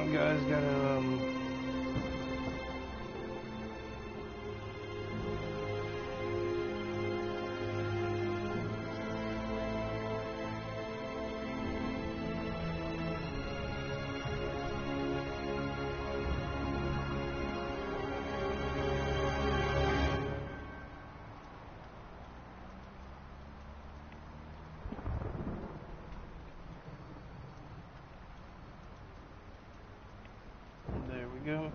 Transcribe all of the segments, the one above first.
You guys gotta, there we go.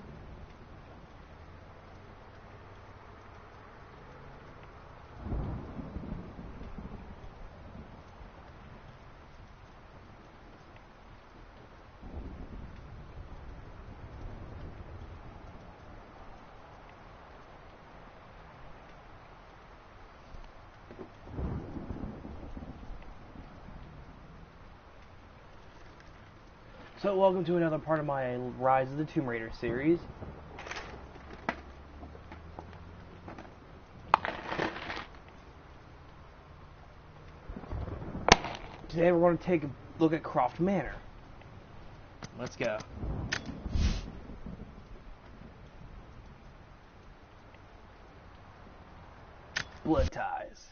So, welcome to another part of my Rise of the Tomb Raider series. Today we're going to take a look at Croft Manor. Let's go. Blood ties.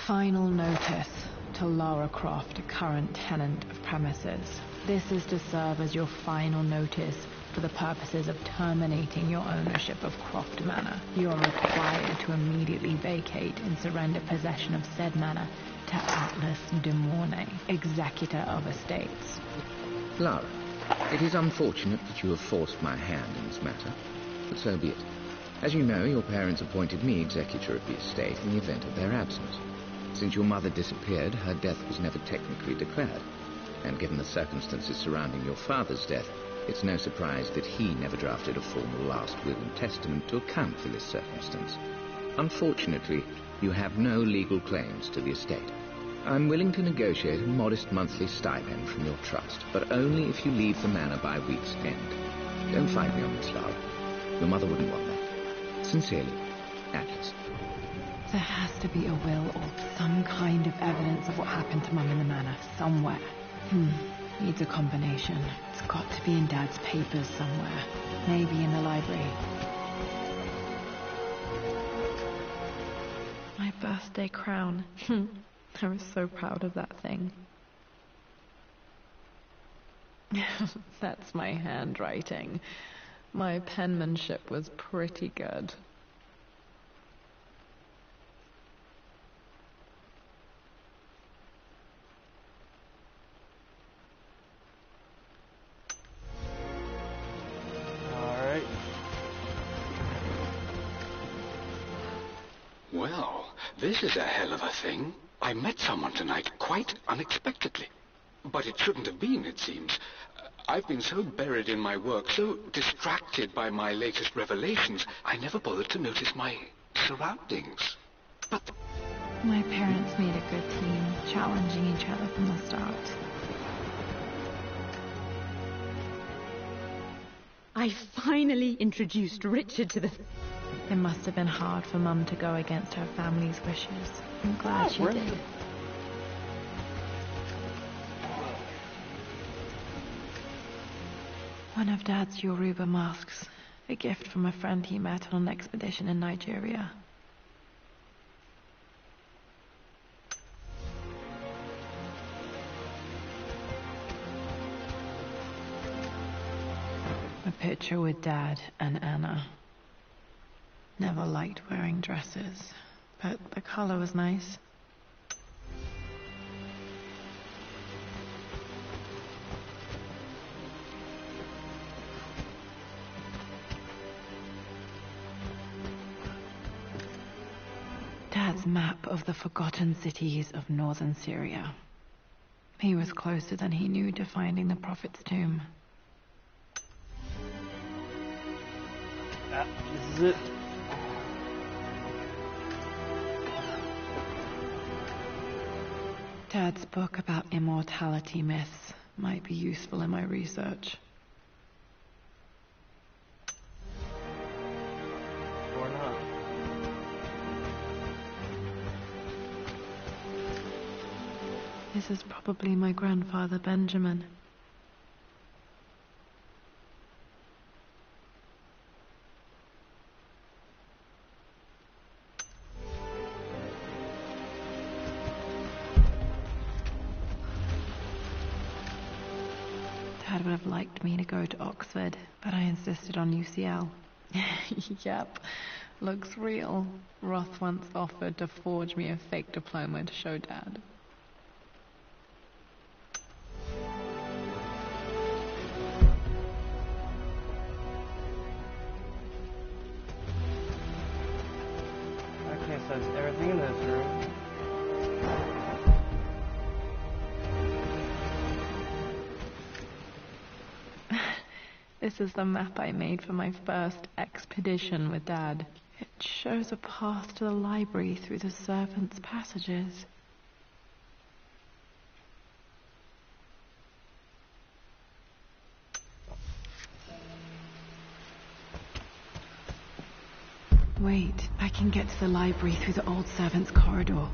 Final notice to Lara Croft, current tenant of premises. This is to serve as your final notice for the purposes of terminating your ownership of Croft Manor. You are required to immediately vacate and surrender possession of said manor to Atlas de Mornay, executor of estates. Lara, it is unfortunate that you have forced my hand in this matter, but so be it. As you know, your parents appointed me executor of the estate in the event of their absence. Since your mother disappeared, her death was never technically declared. And given the circumstances surrounding your father's death, it's no surprise that he never drafted a formal last will and testament to account for this circumstance. Unfortunately, you have no legal claims to the estate. I'm willing to negotiate a modest monthly stipend from your trust, but only if you leave the manor by week's end. Don't fight me on this, Lara. Your mother wouldn't want that. Sincerely, Atlas. There has to be a will or some kind of evidence of what happened to Mum in the manor somewhere. Needs a combination. It's got to be in Dad's papers somewhere. Maybe in the library. My birthday crown. I was so proud of that thing. That's my handwriting. My penmanship was pretty good. Well, this is a hell of a thing. I met someone tonight quite unexpectedly. But it shouldn't have been, it seems. I've been so buried in my work, so distracted by my latest revelations, I never bothered to notice my surroundings. But my parents made a good team, challenging each other from the start. I finally introduced Richard to the... It must have been hard for Mum to go against her family's wishes. I'm glad she did. One of Dad's Yoruba masks, a gift from a friend he met on an expedition in Nigeria. A picture with Dad and Anna. Never liked wearing dresses. but the color was nice. Dad's map of the forgotten cities of northern Syria. He was closer than he knew to finding the Prophet's tomb. This is it. Dad's book about immortality myths might be useful in my research. Or not. This is probably my grandfather Benjamin. Dad would have liked me to go to Oxford, but I insisted on UCL. Yep, looks real. Roth once offered to forge me a fake diploma to show Dad. Okay, so it's everything in this room. This is the map I made for my first expedition with Dad. It shows a path to the library through the servants' passages. Wait, I can get to the library through the old servants' corridor.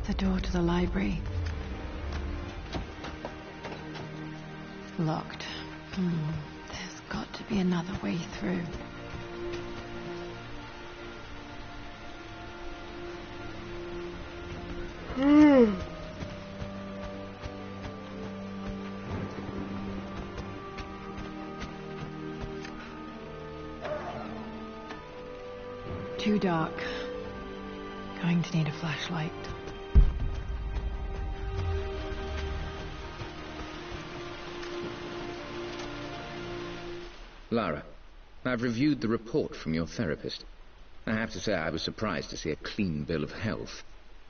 The door to the library. Locked. There's got to be another way through. Too dark. Going to need a flashlight. Lara, I've reviewed the report from your therapist. I have to say I was surprised to see a clean bill of health.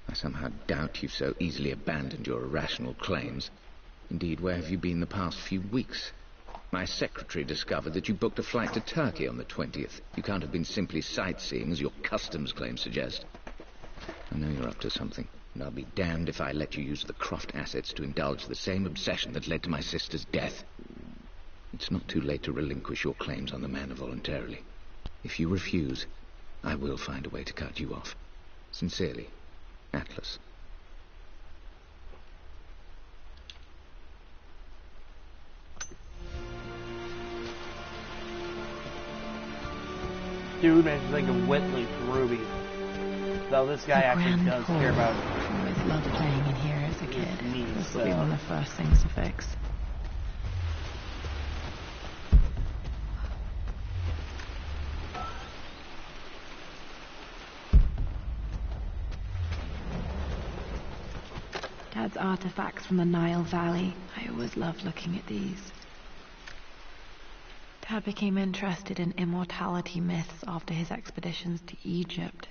I somehow doubt you've so easily abandoned your irrational claims. Indeed, where have you been the past few weeks? My secretary discovered that you booked a flight to Turkey on the 20th. You can't have been simply sightseeing, as your customs claims suggest. I know you're up to something, and I'll be damned if I let you use the Croft assets to indulge the same obsession that led to my sister's death. It's not too late to relinquish your claims on the manor voluntarily. If you refuse, I will find a way to cut you off. Sincerely, Atlas. Dude makes me think of Whitley from Ruby. Though this guy actually does care about it. I always loved playing in here as a kid. Me, This will be one of the first things to fix. Dad's artifacts from the Nile Valley. I always loved looking at these. Dad became interested in immortality myths after his expeditions to Egypt.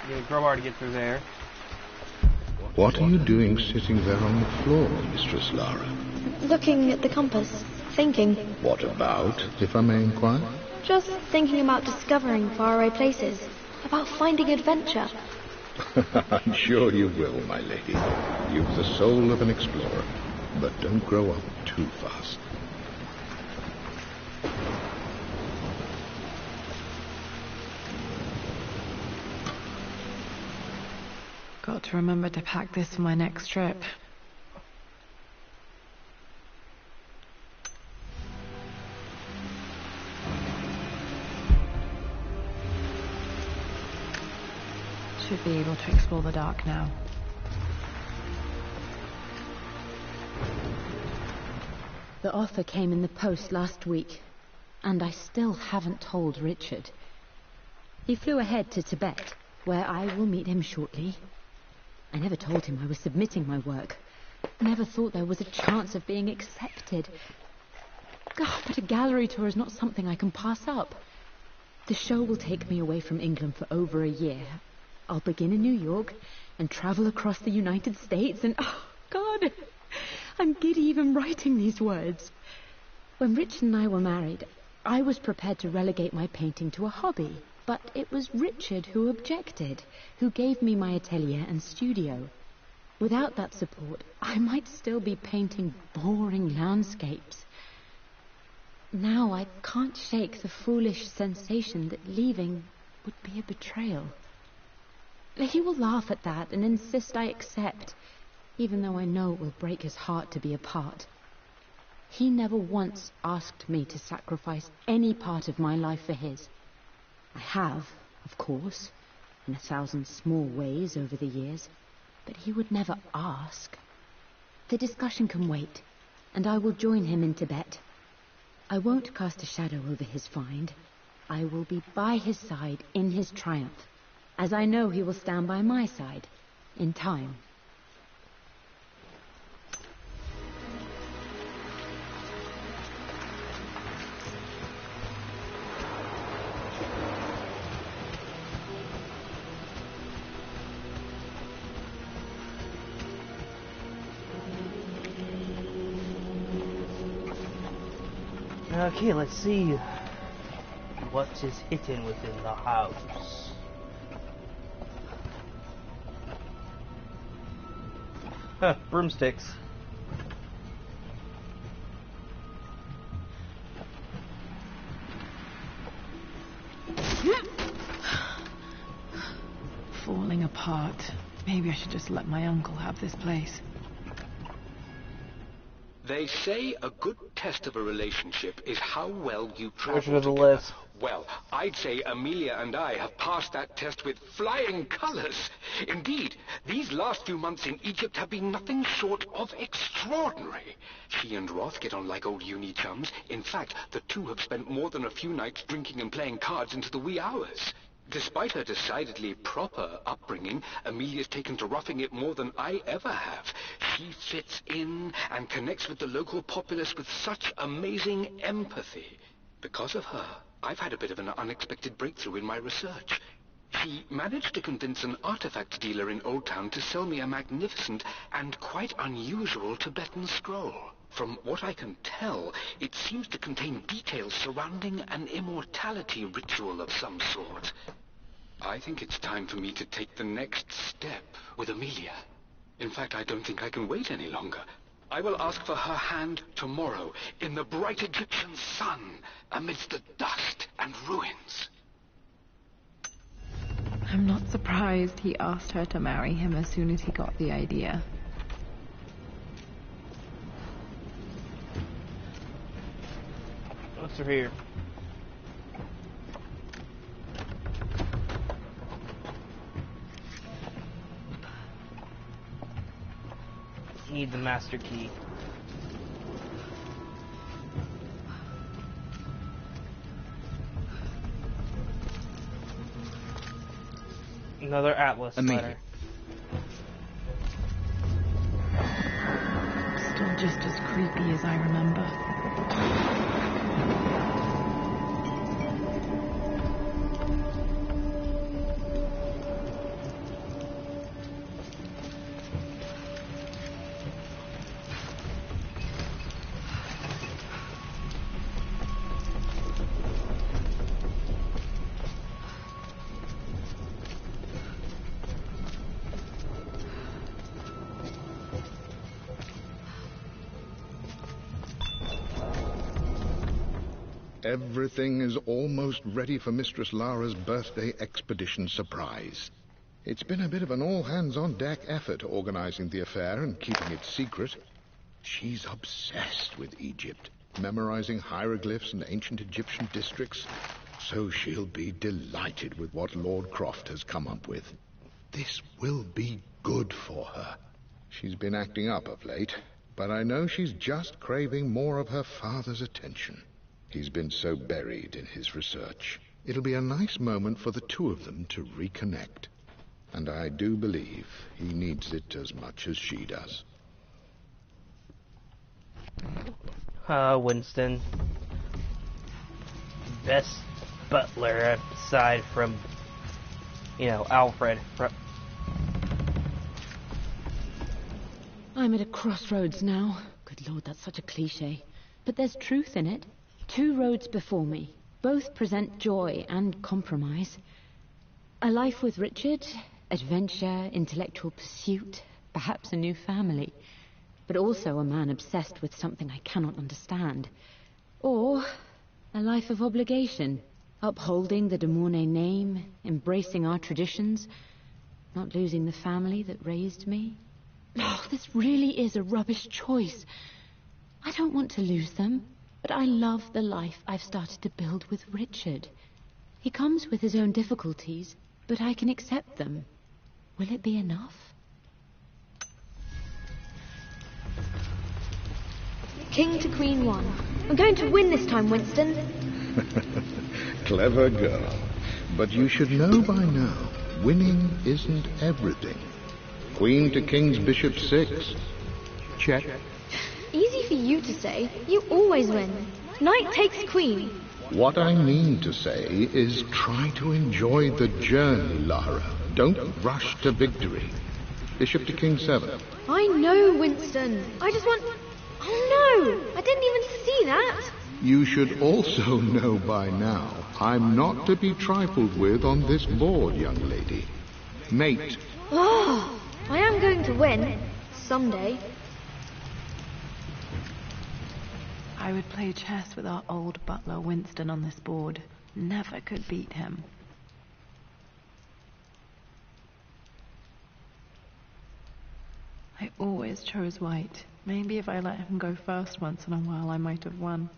Get a crowbar to get through there. What are you doing sitting there on the floor, Mistress Lara? Looking at the compass, thinking. What about, if I may inquire? Just thinking about discovering faraway places, about finding adventure. I'm sure you will, my lady. You've the soul of an explorer, but don't grow up too fast. Got to remember to pack this for my next trip. Should be able to explore the dark now. The offer came in the post last week, and I still haven't told Richard. He flew ahead to Tibet, where I will meet him shortly. I never told him I was submitting my work. Never thought there was a chance of being accepted. God, but a gallery tour is not something I can pass up. The show will take me away from England for over a year. I'll begin in New York and travel across the United States and... oh, God! I'm giddy even writing these words. When Richard and I were married, I was prepared to relegate my painting to a hobby. But it was Richard who objected, who gave me my atelier and studio. Without that support, I might still be painting boring landscapes. Now I can't shake the foolish sensation that leaving would be a betrayal. He will laugh at that and insist I accept, even though I know it will break his heart to be apart. He never once asked me to sacrifice any part of my life for his. I have, of course, in 1,000 small ways over the years, but he would never ask. The discussion can wait, and I will join him in Tibet. I won't cast a shadow over his find. I will be by his side in his triumph, as I know he will stand by my side, in time. Okay, let's see what is hidden within the house. Broomsticks. Falling apart. Maybe I should just let my uncle have this place. They say a good test of a relationship is how well you travel Version of the together. list. Well, I'd say Amelia and I have passed that test with flying colors. Indeed, these last few months in Egypt have been nothing short of extraordinary. She and Roth get on like old uni chums. In fact, the two have spent more than a few nights drinking and playing cards into the wee hours. Despite her decidedly proper upbringing, Amelia's taken to roughing it more than I ever have. She fits in and connects with the local populace with such amazing empathy. Because of her, I've had a bit of an unexpected breakthrough in my research. She managed to convince an artifact dealer in Old Town to sell me a magnificent and quite unusual Tibetan scroll. From what I can tell, it seems to contain details surrounding an immortality ritual of some sort. I think it's time for me to take the next step with Amelia. In fact, I don't think I can wait any longer. I will ask for her hand tomorrow in the bright Egyptian sun amidst the dust and ruins. I'm not surprised he asked her to marry him as soon as he got the idea. What's through here? Need the master key. Another Atlas letter. Still just as creepy as I remember. Everything is almost ready for Mistress Lara's birthday expedition surprise. It's been a bit of an all-hands-on-deck effort organizing the affair and keeping it secret. She's obsessed with Egypt, memorizing hieroglyphs and ancient Egyptian districts. So she'll be delighted with what Lord Croft has come up with. This will be good for her. She's been acting up of late, but I know she's just craving more of her father's attention. He's been so buried in his research. It'll be a nice moment for the two of them to reconnect. And I do believe he needs it as much as she does. Winston. Best butler aside from, Alfred. I'm at a crossroads now. Good Lord, that's such a cliche. But there's truth in it. 2 roads before me. Both present joy and compromise. A life with Richard, adventure, intellectual pursuit, perhaps a new family. But also a man obsessed with something I cannot understand. Or a life of obligation, upholding the de Mornay name, embracing our traditions, not losing the family that raised me. Oh, this really is a rubbish choice. I don't want to lose them, but I love the life I've started to build with Richard. He comes with his own difficulties, but I can accept them. Will it be enough? King to Queen 1. I'm going to win this time, Winston. Clever girl. But you should know by now, winning isn't everything. Queen to King's Bishop 6. Check. Easy for you to say. You always win. Knight takes queen. What I mean to say is try to enjoy the journey, Lara. Don't rush to victory. Bishop to King 7. I know, Winston. I just want... Oh no! I didn't even see that. You should also know by now, I'm not to be trifled with on this board, young lady. Mate. Oh, I am going to win. Someday. I would play chess with our old butler Winston on this board. Never could beat him. I always chose white. Maybe if I let him go first once in a while, I might have won.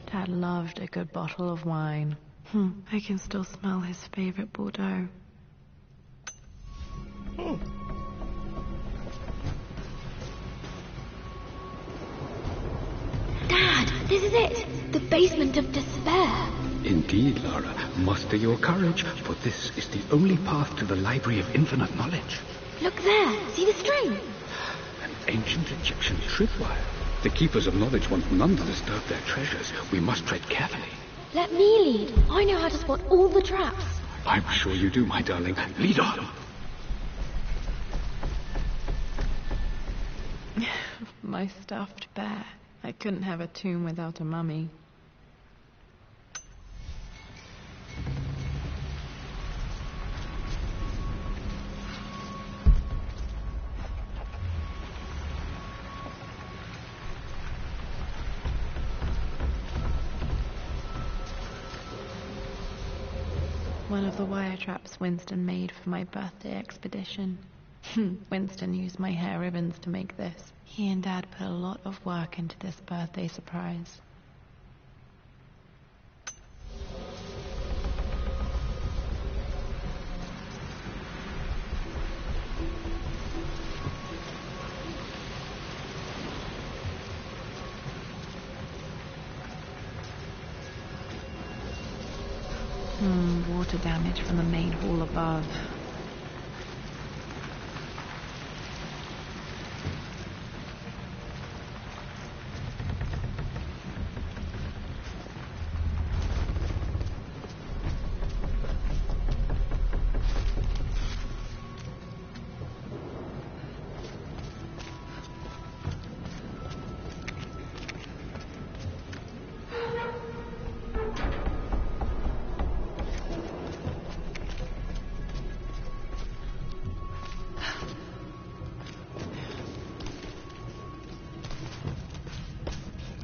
Dad loved a good bottle of wine. I can still smell his favorite Bordeaux. Dad, this is it. The basement of despair. Indeed, Lara. Muster your courage, for this is the only path to the Library of Infinite Knowledge. Look there. See the string? An ancient Egyptian tripwire. The keepers of knowledge want none to disturb their treasures. We must tread carefully. Let me lead. I know how to spot all the traps. I'm sure you do, my darling. Lead on. My stuffed bear. I couldn't have a tomb without a mummy. One of the wire traps Winston made for my birthday expedition. Winston used my hair ribbons to make this. He and Dad put a lot of work into this birthday surprise. Water damage from the main hall above.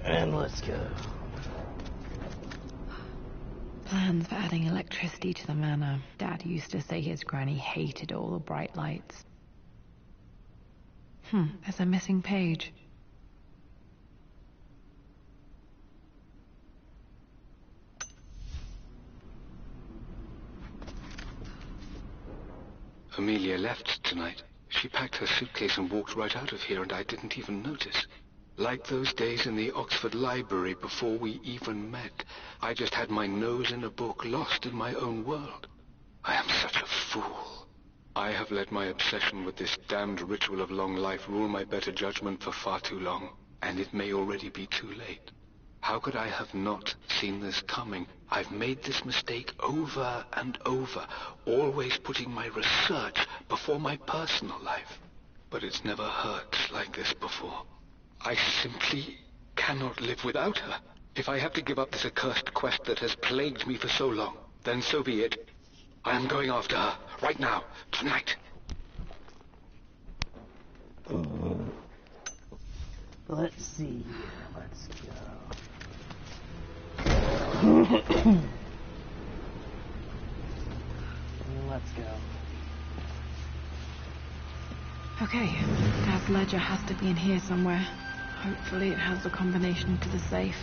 And let's go. Plans for adding electricity to the manor. Dad used to say his granny hated all the bright lights. There's a missing page. Amelia left tonight. She packed her suitcase and walked right out of here, and I didn't even notice. Like those days in the Oxford Library before we even met. I just had my nose in a book, lost in my own world. I am such a fool. I have let my obsession with this damned ritual of long life rule my better judgment for far too long, and it may already be too late. How could I have not seen this coming? I've made this mistake over and over, always putting my research before my personal life. But it's never hurt like this before. I simply cannot live without her. If I have to give up this accursed quest that has plagued me for so long, then so be it. I am going after her, right now, tonight. Let's see. Let's go. Let's go. Okay, Dad's ledger has to be in here somewhere. Hopefully it has the combination to the safe.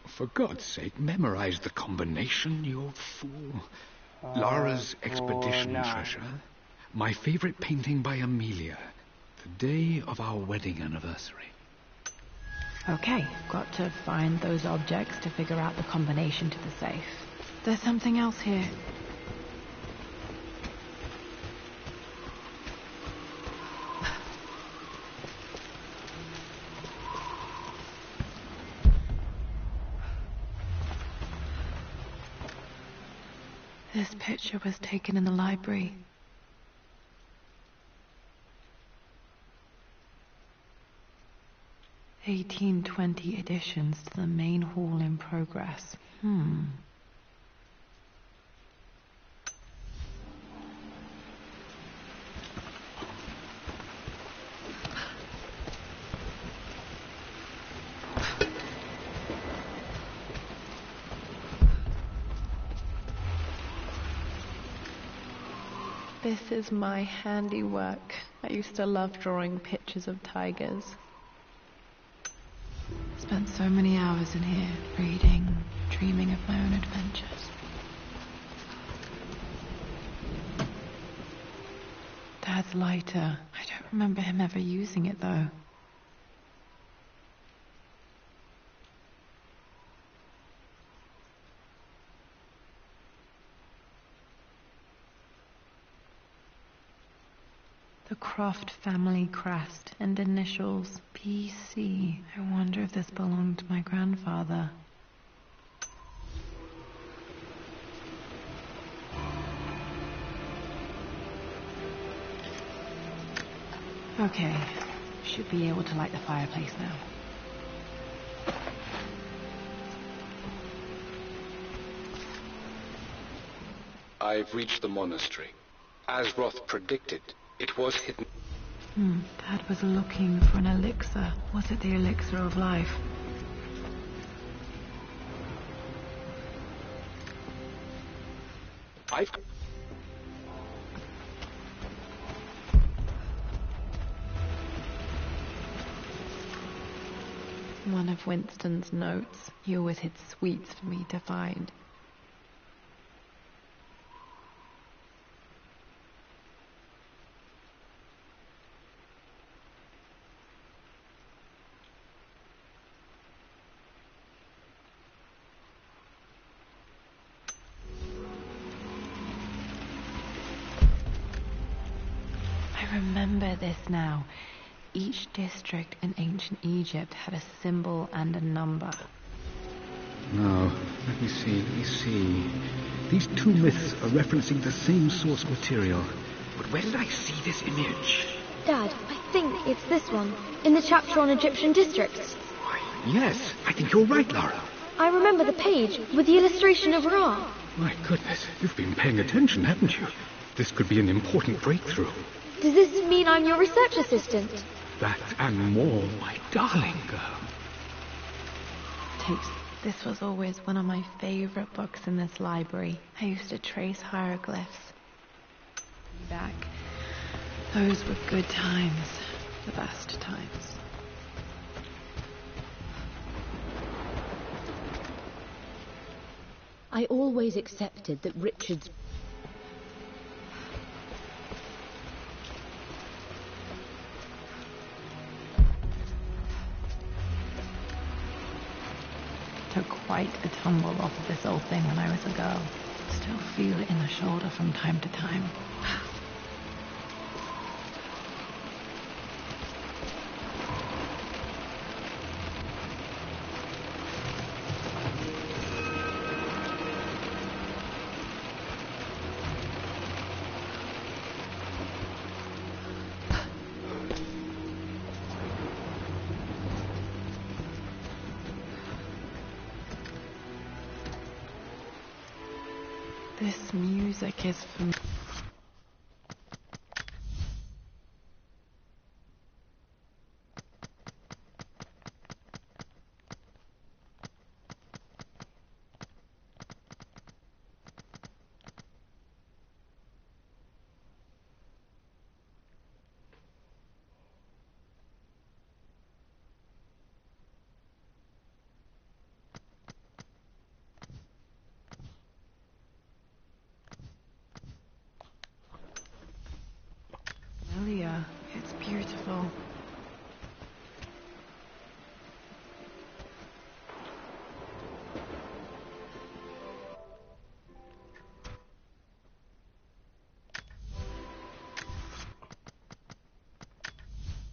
For God's sake, memorize the combination, you fool. Lara's expedition treasure. My favorite painting by Amelia. The day of our wedding anniversary. Okay, got to find those objects to figure out the combination to the safe. There's something else here. This picture was taken in the library. (1820) additions to the main hall in progress. This is my handiwork. I used to love drawing pictures of tigers. Spent so many hours in here, reading, dreaming of my own adventures. Dad's lighter. I don't remember him ever using it, though. The Croft family crest and initials PC. I wonder if this belonged to my grandfather. Okay, should be able to light the fireplace now. I've reached the monastery. As Roth predicted, it was hidden. Dad was looking for an elixir. Was it the elixir of life? One of Winston's notes. He always hid sweets for me to find. I remember this now. Each district in ancient Egypt had a symbol and a number. Now, let me see. These two myths are referencing the same source material. But where did I see this image? Dad, I think it's this one, in the chapter on Egyptian districts. Why, yes, I think you're right, Lara. I remember the page with the illustration of Ra. My goodness, you've been paying attention, haven't you? This could be an important breakthrough. Does this mean I'm your research assistant? That and more, my darling girl. This was always one of my favorite books in this library. I used to trace hieroglyphs. Back. Those were good times. The best times. I always accepted that Richard's... Took quite a tumble off of this old thing when I was a girl. Still feel it in the shoulder from time to time. This music is from... familiar. It's beautiful.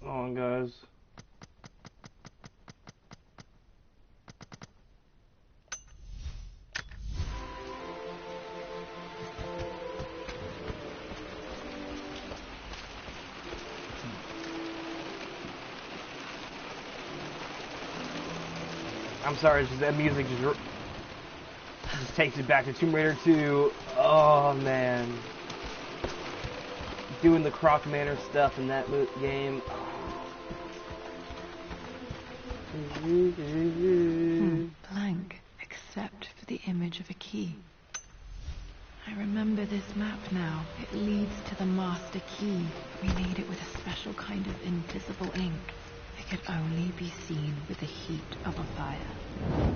Hold on, guys. I'm sorry, it's just that music just takes it back to Tomb Raider 2. Oh man, doing the Croc Manor stuff in that game. Blank, except for the image of a key. I remember this map now. It leads to the master key. We made it with a special kind of invisible ink. It could only be seen with the heat of a fire.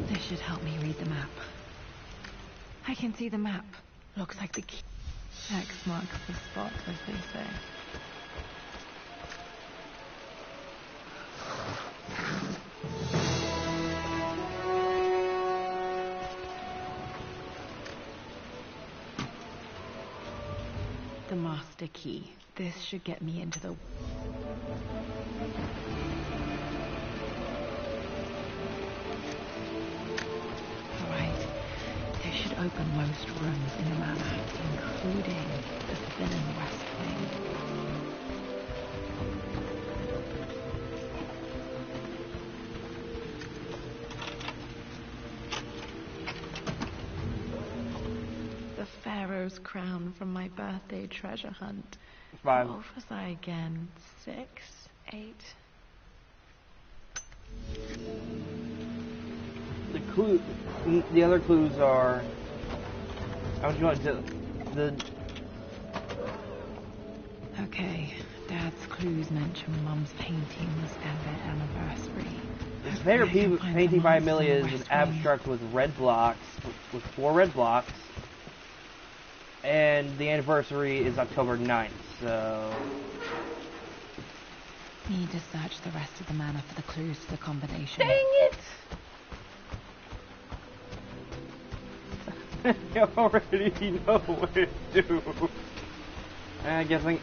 This should help me read the map. I can see the map. Looks like the key. X marks the spot, as they say. The master key. This should get me into the... Alright. This should open most rooms in the manor, including the Forbidden West Wing. The Pharaoh's crown from my birthday treasure hunt. 5. What was I again? 6? 8? The other clues are... I was going to... Okay, Dad's clues mention Mum's paintings and their anniversary. His favorite painting by Amelia is an abstract with red blocks, with 4 red blocks. And the anniversary is October 9th, so... Need to search the rest of the manor for the clues to the combination. Dang it! I already know what to do. I guess I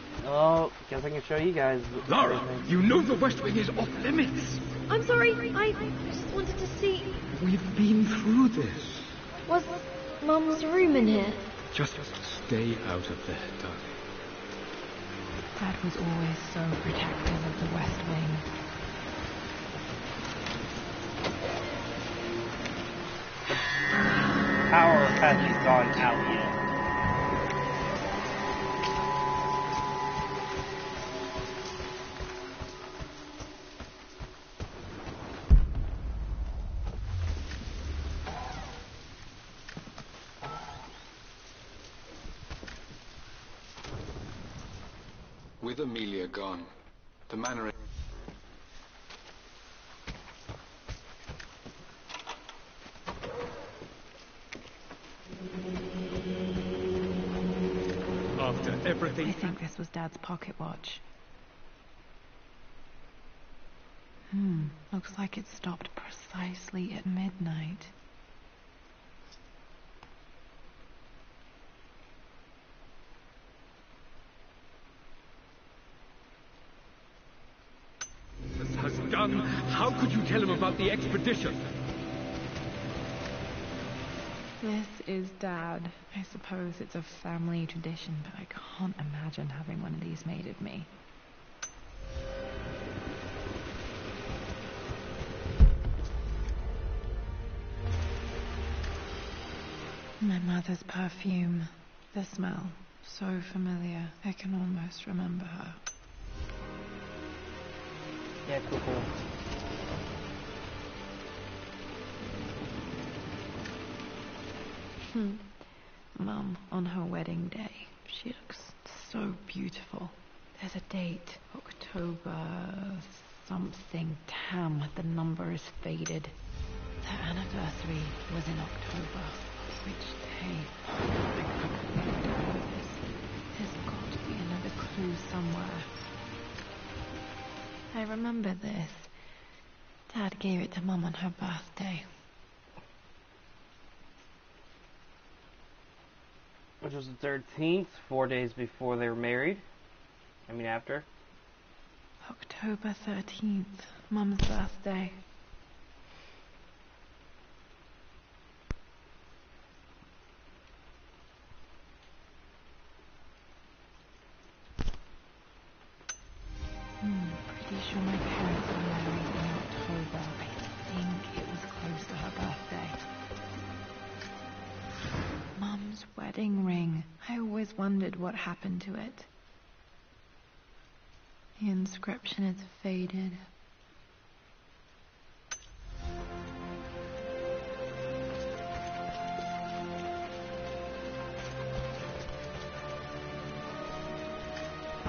can show you guys. Lara, you know the West Wing is off limits. I'm sorry, I just wanted to see... We've been through this. Was Mum's room in here? Just stay out of there, darling. Dad was always so protective of the West Wing. Power hasn't gone out yet. With Amelia gone, the manor... After everything... I think this was Dad's pocket watch. Looks like it stopped precisely at midnight. This has done. How could you tell him about the expedition? This is Dad. I suppose it's a family tradition, but I can't imagine having one of these made of me. My mother's perfume. The smell. So familiar. I can almost remember her. Yeah, cool. Mum, on her wedding day, she looks so beautiful. There's a date, October something. Damn, the number is faded. Their anniversary was in October. Which day? I couldn't really tell this. There's got to be another clue somewhere. I remember this. Dad gave it to Mum on her birthday. Which was the 13th, 4 days before they were married. I mean, after. October 13th, Mum's birthday. Pretty sure my parents were married in October. I think it was close to her birthday. Mum's wedding ring. I always wondered what happened to it. The inscription is faded.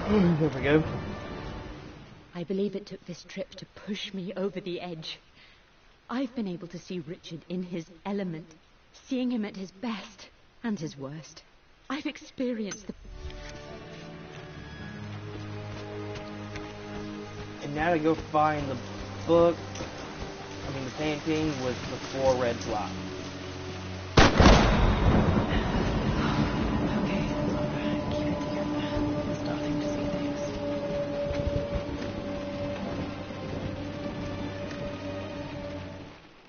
There we go. I believe it took this trip to push me over the edge. I've been able to see Richard in his element, seeing him at his best and his worst. I've experienced the... And now to go find the book, the painting with the 4 red blocks. Okay, Laura, keep it together. I'm starting to see things.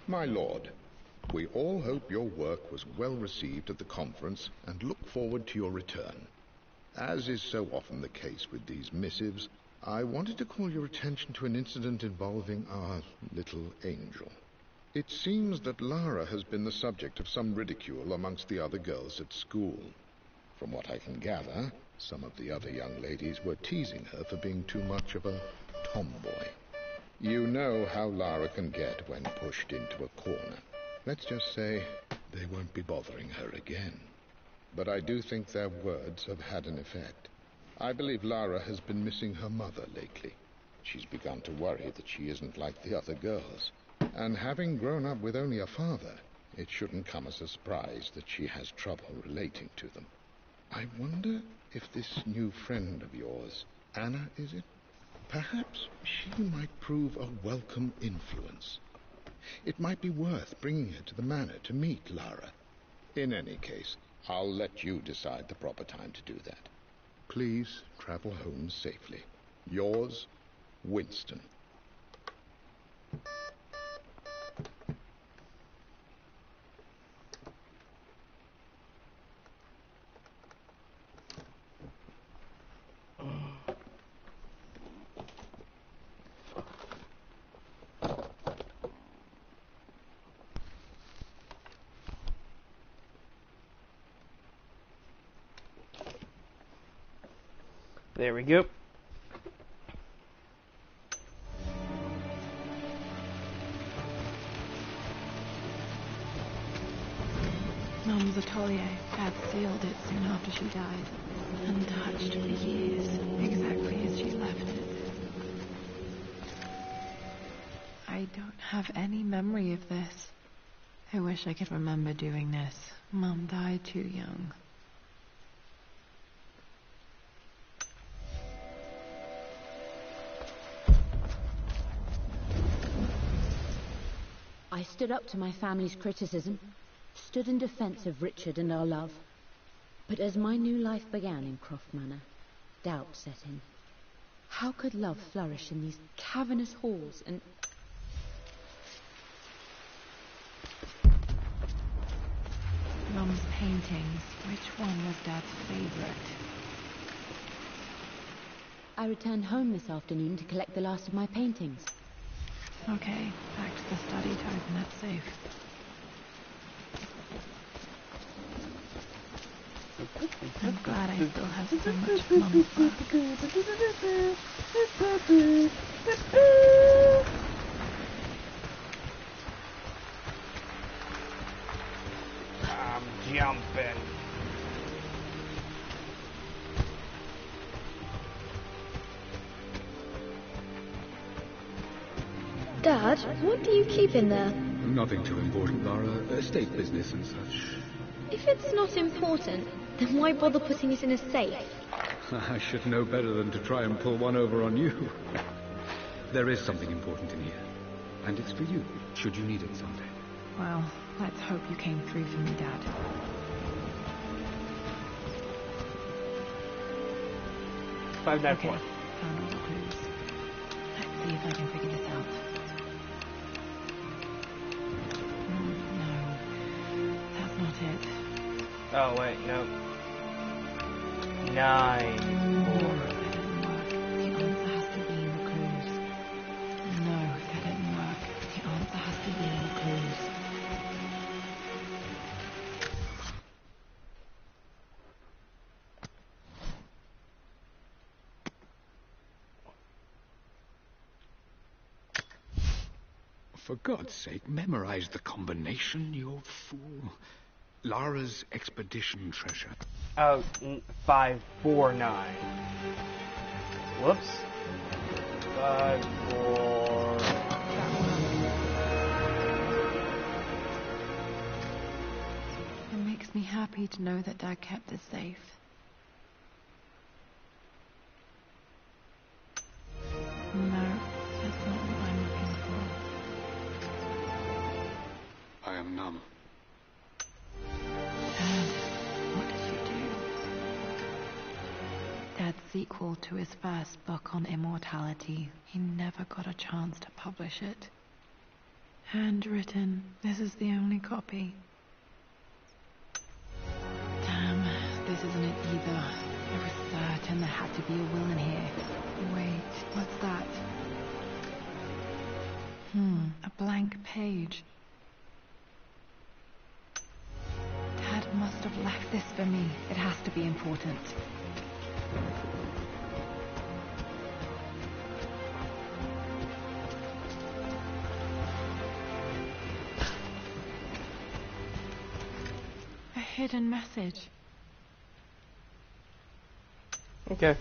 My lord, we all hope your work was well received at the conference and look forward to your return. As is so often the case with these missives, I wanted to call your attention to an incident involving our little angel. It seems that Lara has been the subject of some ridicule amongst the other girls at school. From what I can gather, some of the other young ladies were teasing her for being too much of a tomboy. You know how Lara can get when pushed into a corner. Let's just say they won't be bothering her again. But I do think their words have had an effect. I believe Lara has been missing her mother lately. She's begun to worry that she isn't like the other girls. And having grown up with only a father, it shouldn't come as a surprise that she has trouble relating to them. I wonder if this new friend of yours, Anna, is it? Perhaps she might prove a welcome influence. It might be worth bringing her to the manor to meet Lara. In any case, I'll let you decide the proper time to do that. Please travel home safely. Yours, Winston. There we go. Oh Mum's atelier. Dad sealed it soon after she died. Untouched for years, exactly as she left it. I don't have any memory of this. I wish I could remember doing this. Mum died too young. I stood up to my family's criticism, stood in defense of Richard and our love. But as my new life began in Croft Manor, doubt set in. How could love flourish in these cavernous halls and... Mum's paintings. Which one was Dad's favorite? I returned home this afternoon to collect the last of my paintings. Okay, back to the study to open that safe. I'm glad I still have so much of Mum's work. I'm jumping. Dad, what do you keep in there? Nothing too important, Lara. Estate business and such. If it's not important, then why bother putting it in a safe? I should know better than to try and pull one over on you. There is something important in here. And it's for you, should you need it someday. Well, let's hope you came through for me, Dad. Five nine Okay, four. found all the clues. Let's see if I can figure this out. No, that's not it. Oh wait, no. 9 4. That didn't work. The answer has to be in the clues. No, that didn't work. The answer has to be in the clues. For God's sake, memorize the combination, you fool. Lara's expedition treasure. Oh, 5 4 9. Whoops. 5 4. It makes me happy to know that Dad kept it safe. No, that's not what I'm looking for. I am numb. Dad, what did you do? Dad's sequel to his first book on immortality. He never got a chance to publish it. Handwritten. This is the only copy. Damn, this isn't it either. I was certain there had to be a will in here. Wait, what's that? A blank page. Dad must have left this for me. It has to be important. A hidden message. Okay.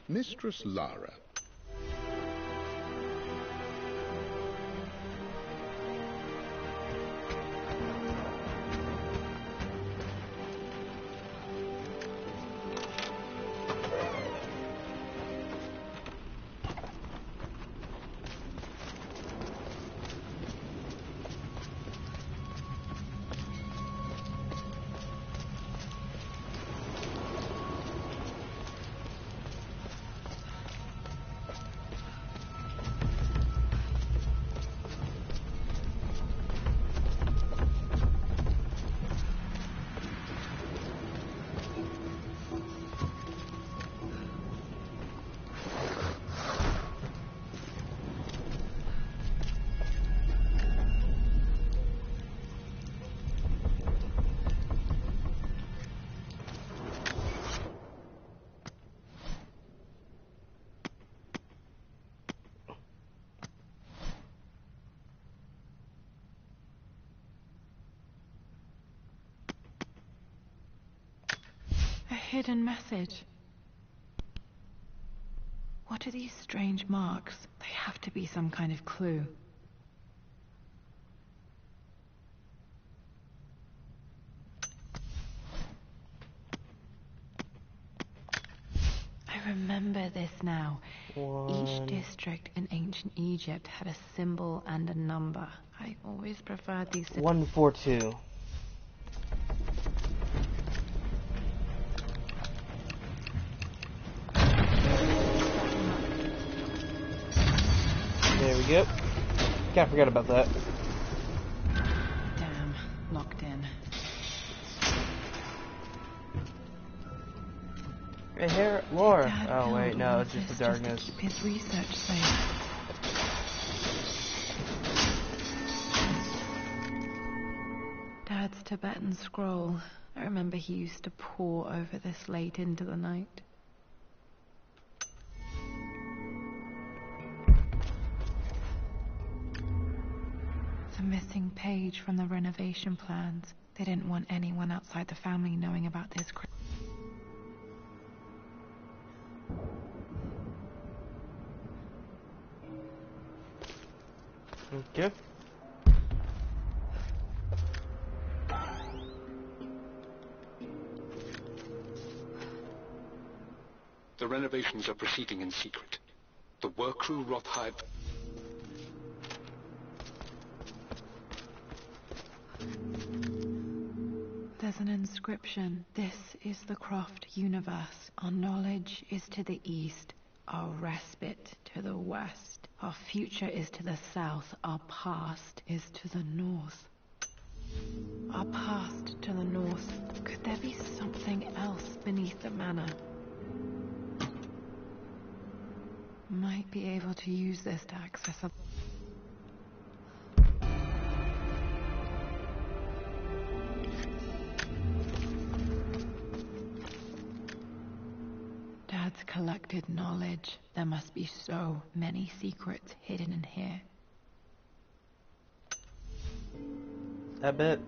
Mistress Lara. hidden message. What are these strange marks? They have to be some kind of clue. I remember this now. Each district in ancient Egypt had a symbol and a number. I always preferred these symbols. 142. There we go. Can't forget about that. Damn, locked in. Right here, Laura. Dad Oh wait, filled no, all it's of just the this darkness. to keep his research safe. Dad's Tibetan scroll. I remember he used to pore over this late into the night. The missing page from the renovation plans. They didn't want anyone outside the family knowing about this. Okay. The renovations are proceeding in secret. The work crew Rothhive... There's an inscription. This is the Croft universe. Our knowledge is to the east, our respite to the west. Our future is to the south, our past is to the north. Our past to the north. Could there be something else beneath the manor? Might be able to use this to access a... Dad's collected knowledge. There must be so many secrets hidden in here. I bet.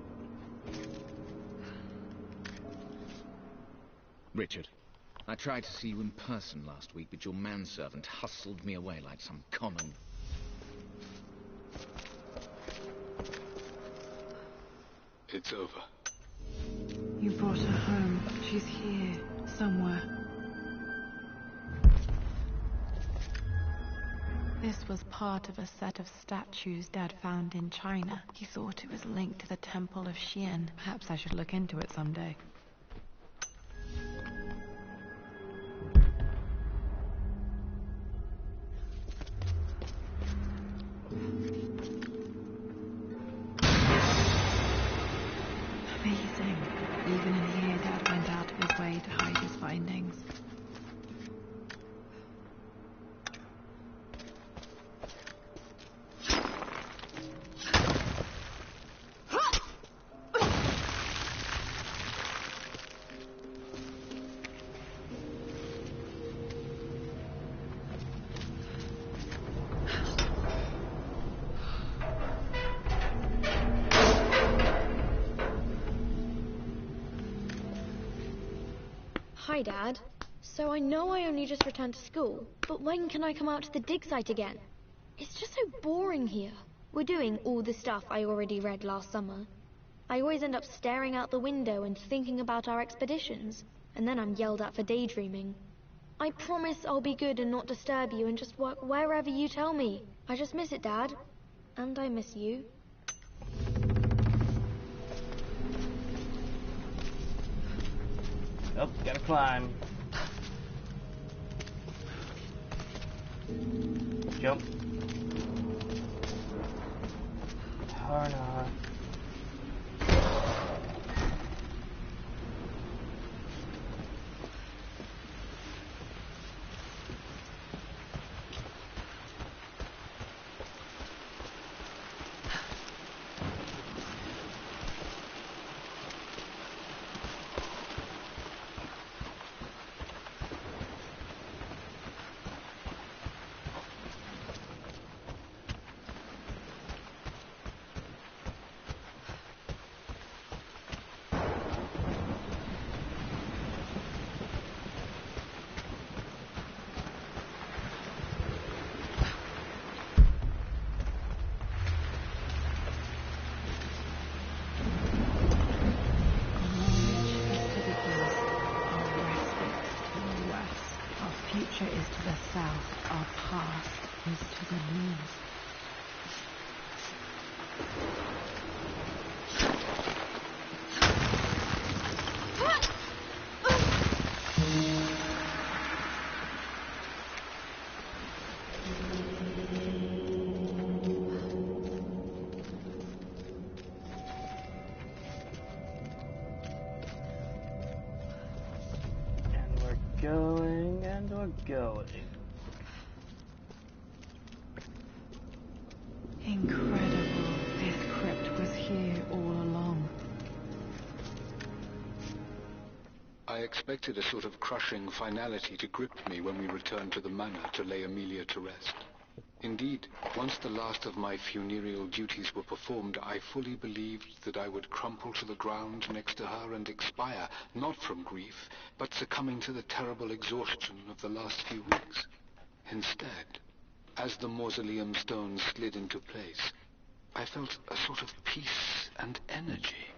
Richard, I tried to see you in person last week, but your manservant hustled me away like some common... It's over. You brought her home. She's here, somewhere. This was part of a set of statues Dad found in China. He thought it was linked to the Temple of Xian. Perhaps I should look into it someday. Amazing. Even in here, Dad went out of his way to hide his findings. Hi, Dad. So I know I only just returned to school, but when can I come out to the dig site again? It's just so boring here. We're doing all the stuff I already read last summer. I always end up staring out the window and thinking about our expeditions, and then I'm yelled at for daydreaming. I promise I'll be good and not disturb you and just work wherever you tell me. I just miss it, Dad. And I miss you. Oh, gotta climb. Jump. Or not. is to the south, our past is to the north. Going. Incredible. This crypt was here all along. I expected a sort of crushing finality to grip me when we returned to the manor to lay Amelia to rest. Indeed, once the last of my funereal duties were performed, I fully believed that I would crumple to the ground next to her and expire, not from grief, but succumbing to the terrible exhaustion of the last few weeks. Instead, as the mausoleum stones slid into place, I felt a sort of peace and energy,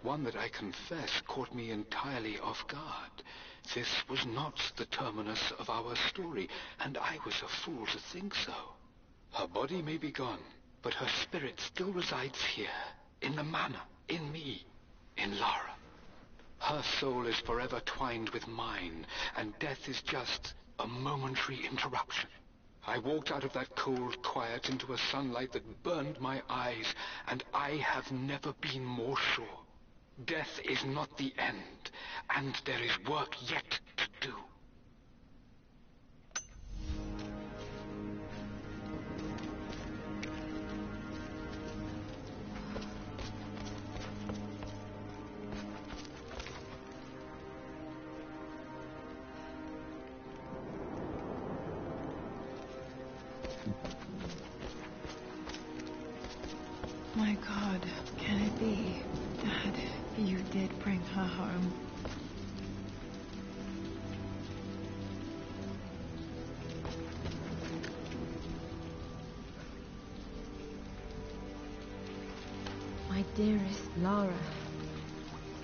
one that I confess caught me entirely off guard. This was not the terminus of our story, and I was a fool to think so. Her body may be gone, but her spirit still resides here, in the manor, in me, in Lara. Her soul is forever twined with mine, and death is just a momentary interruption. I walked out of that cold quiet into a sunlight that burned my eyes, and I have never been more sure. Death is not the end, and there is work yet to do. My God, can it be? Dad, you did bring her home. My dearest Lara,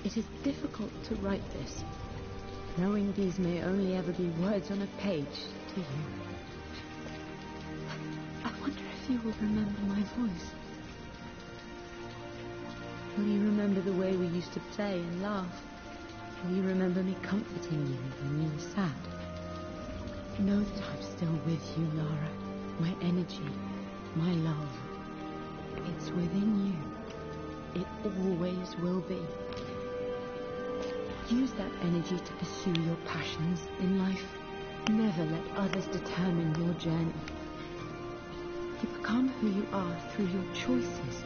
it is difficult to write this, knowing these may only ever be words on a page to you. I wonder if you will remember my voice. Will you remember the way we used to play and laugh? Will you remember me comforting you when you were sad? Know that I'm still with you, Lara. My energy, my love. It's within you. It always will be. Use that energy to pursue your passions in life. Never let others determine your journey. You become who you are through your choices,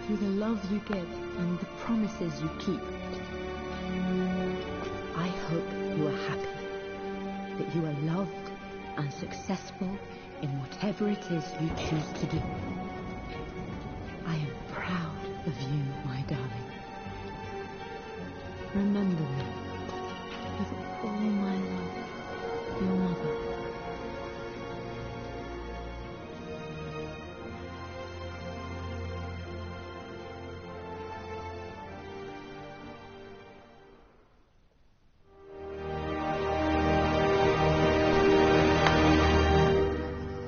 through the love you give and the promises you keep. I hope you are happy, that you are loved and successful in whatever it is you choose to do. I am proud of you, my darling. Remember me with all my love, your mother.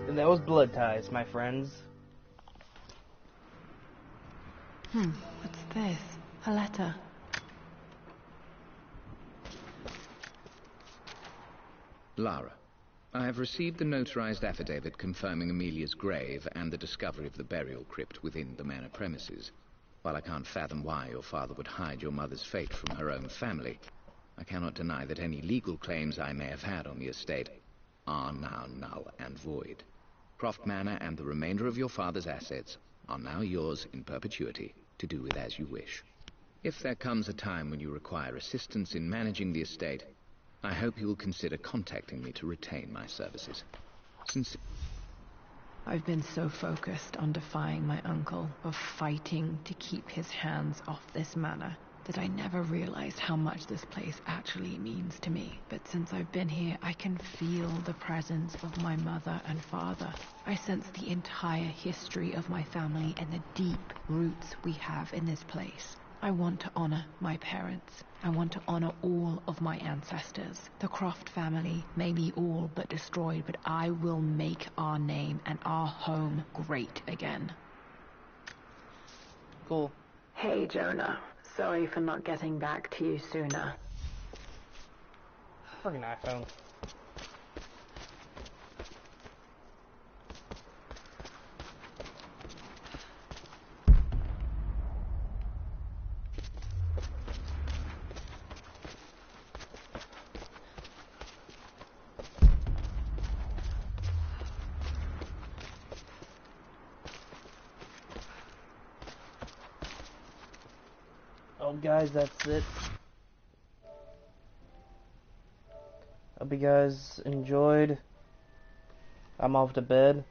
And that was Blood Ties, my friends. What's this? A letter. Lara, I have received the notarized affidavit confirming Amelia's grave and the discovery of the burial crypt within the manor premises. While I can't fathom why your father would hide your mother's fate from her own family, I cannot deny that any legal claims I may have had on the estate are now null and void. Croft Manor and the remainder of your father's assets are now yours in perpetuity to do with as you wish. If there comes a time when you require assistance in managing the estate, I hope you will consider contacting me to retain my services. I've been so focused on defying my uncle, of fighting to keep his hands off this manor, that I never realized how much this place actually means to me. But since I've been here, I can feel the presence of my mother and father. I sense the entire history of my family and the deep roots we have in this place. I want to honor my parents. I want to honor all of my ancestors. The Croft family may be all but destroyed, but I will make our name and our home great again. Cool. Hey, Jonah. Sorry for not getting back to you sooner. Freaking iPhone. Oh, guys, that's it. Hope you guys enjoyed. I'm off to bed.